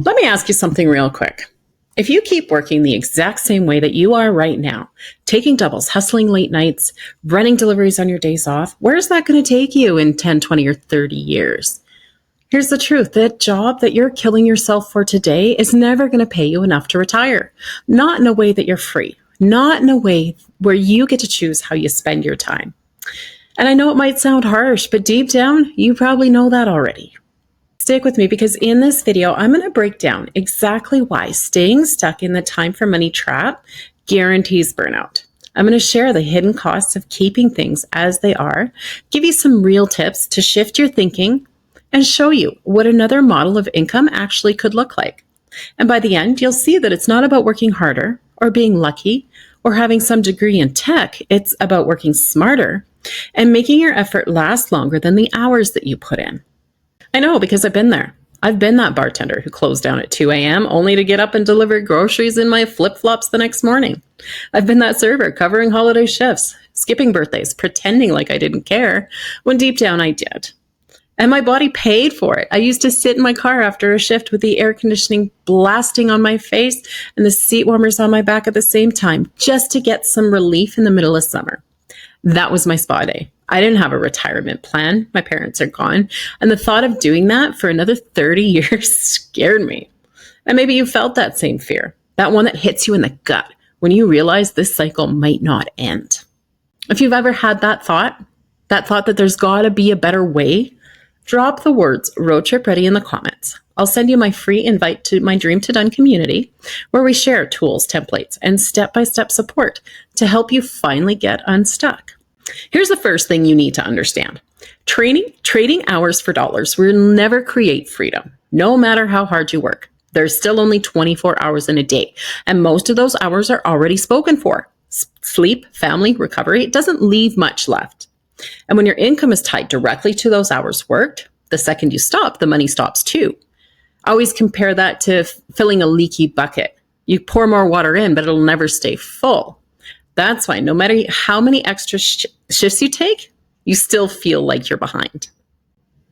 Let me ask you something real quick. If you keep working the exact same way that you are right now, taking doubles, hustling late nights, running deliveries on your days off, where's that going to take you in 10, 20, or 30 years? Here's the truth. That job that you're killing yourself for today is never going to pay you enough to retire. Not in a way that you're free. Not in a way where you get to choose how you spend your time. And I know it might sound harsh, but deep down, you probably know that already. Stick with me because in this video, I'm going to break down exactly why staying stuck in the time for money trap guarantees burnout. I'm going to share the hidden costs of keeping things as they are, give you some real tips to shift your thinking, and show you what another model of income actually could look like. And by the end, you'll see that it's not about working harder or being lucky or having some degree in tech. It's about working smarter and making your effort last longer than the hours that you put in. I know because I've been there. I've been that bartender who closed down at 2 a.m. only to get up and deliver groceries in my flip-flops the next morning. I've been that server covering holiday shifts, skipping birthdays, pretending like I didn't care, when deep down I did. And my body paid for it. I used to sit in my car after a shift with the air conditioning blasting on my face and the seat warmers on my back at the same time, just to get some relief in the middle of summer. That was my spa day. I didn't have a retirement plan. My parents are gone. And the thought of doing that for another 30 years scared me. And maybe you felt that same fear, that one that hits you in the gut when you realize this cycle might not end. If you've ever had that thought that there's got to be a better way, drop the words road trip ready in the comments. I'll send you my free invite to my Dream to Done community, where we share tools, templates, and step-by-step support to help you finally get unstuck. Here's the first thing you need to understand. Trading hours for dollars will never create freedom, no matter how hard you work. There's still only 24 hours in a day, and most of those hours are already spoken for. Sleep, family, recovery, it doesn't leave much left. And when your income is tied directly to those hours worked, the second you stop, the money stops too. I always compare that to filling a leaky bucket. You pour more water in, but it'll never stay full. That's why no matter how many extra shifts you take, you still feel like you're behind.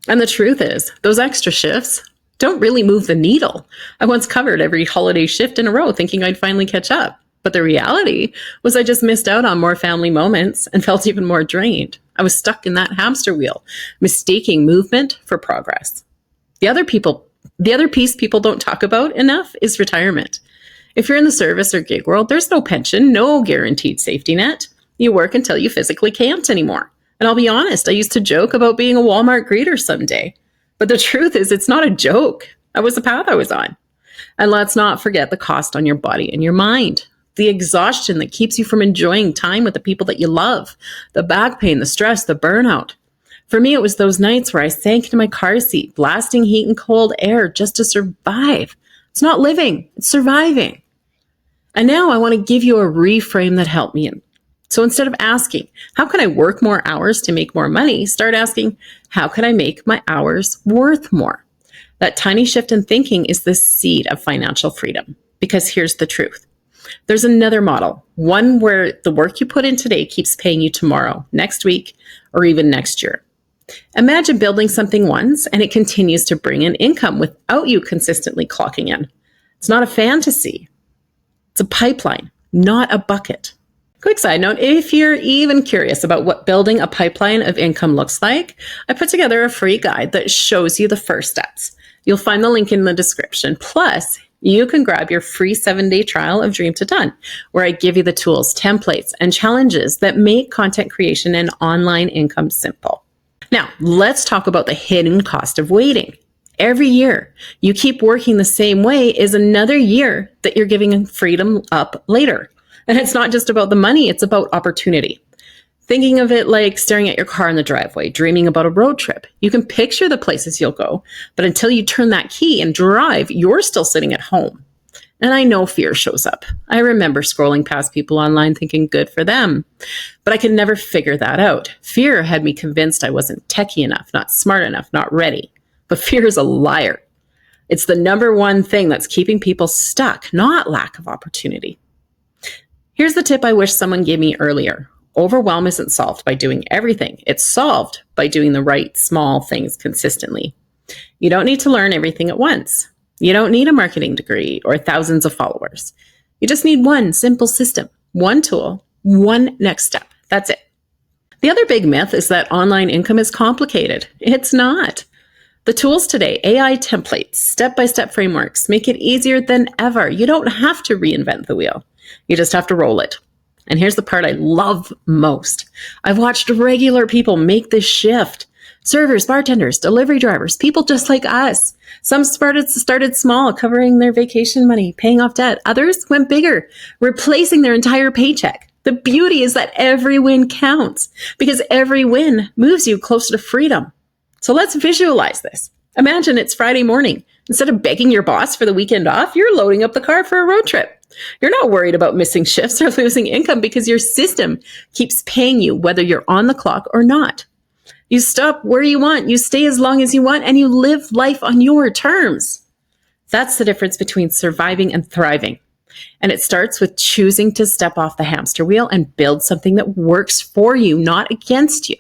And the truth is, those extra shifts don't really move the needle. I once covered every holiday shift in a row thinking I'd finally catch up. But the reality was I just missed out on more family moments and felt even more drained. I was stuck in that hamster wheel, mistaking movement for progress. The other piece people don't talk about enough is retirement. If you're in the service or gig world, there's no pension, no guaranteed safety net. You work until you physically can't anymore. And I'll be honest, I used to joke about being a Walmart greeter someday. But the truth is, it's not a joke. That was the path I was on. And let's not forget the cost on your body and your mind. The exhaustion that keeps you from enjoying time with the people that you love. The back pain, the stress, the burnout. For me, it was those nights where I sank into my car seat, blasting heat and cold air just to survive. It's not living, it's surviving. And now I want to give you a reframe that helped me. So instead of asking, how can I work more hours to make more money? Start asking, how can I make my hours worth more? That tiny shift in thinking is the seed of financial freedom. Because here's the truth. There's another model, one where the work you put in today keeps paying you tomorrow, next week, or even next year. Imagine building something once and it continues to bring in income without you consistently clocking in. It's not a fantasy. It's a pipeline, not a bucket. Quick side note, if you're even curious about what building a pipeline of income looks like, I put together a free guide that shows you the first steps. You'll find the link in the description. Plus, you can grab your free 7-day trial of Dream to Done, where I give you the tools, templates, and challenges that make content creation and online income simple. Now, let's talk about the hidden cost of waiting. Every year you keep working the same way is another year that you're giving freedom up later. And it's not just about the money, it's about opportunity. Thinking of it like staring at your car in the driveway, dreaming about a road trip. You can picture the places you'll go, but until you turn that key and drive, you're still sitting at home. And I know fear shows up. I remember scrolling past people online thinking good for them, but I could never figure that out. Fear had me convinced I wasn't techie enough, not smart enough, not ready. But fear is a liar. It's the number one thing that's keeping people stuck, not lack of opportunity. Here's the tip I wish someone gave me earlier. Overwhelm isn't solved by doing everything. It's solved by doing the right small things consistently. You don't need to learn everything at once. You don't need a marketing degree or thousands of followers. You just need one simple system, one tool, one next step. That's it. The other big myth is that online income is complicated. It's not. The tools today, AI templates, step-by-step frameworks, make it easier than ever. You don't have to reinvent the wheel. You just have to roll it. And here's the part I love most. I've watched regular people make this shift. Servers, bartenders, delivery drivers, people just like us. Some started small, covering their vacation money, paying off debt. Others went bigger, replacing their entire paycheck. The beauty is that every win counts because every win moves you closer to freedom. So let's visualize this. Imagine it's Friday morning. Instead of begging your boss for the weekend off, you're loading up the car for a road trip. You're not worried about missing shifts or losing income because your system keeps paying you whether you're on the clock or not. You stop where you want, you stay as long as you want, and you live life on your terms. That's the difference between surviving and thriving. And it starts with choosing to step off the hamster wheel and build something that works for you, not against you.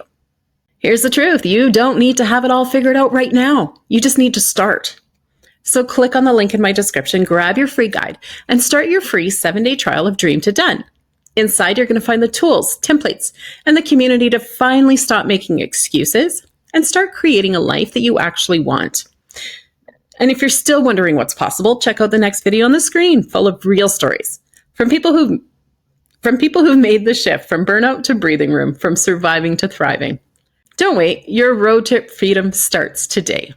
Here's the truth. You don't need to have it all figured out right now. You just need to start. So click on the link in my description, grab your free guide, and start your free 7-day trial of Dream to Done. Inside, you're going to find the tools, templates, and the community to finally stop making excuses and start creating a life that you actually want. And if you're still wondering what's possible, check out the next video on the screen, full of real stories from people who've made the shift from burnout to breathing room, from surviving to thriving. Don't wait. Your road to freedom starts today.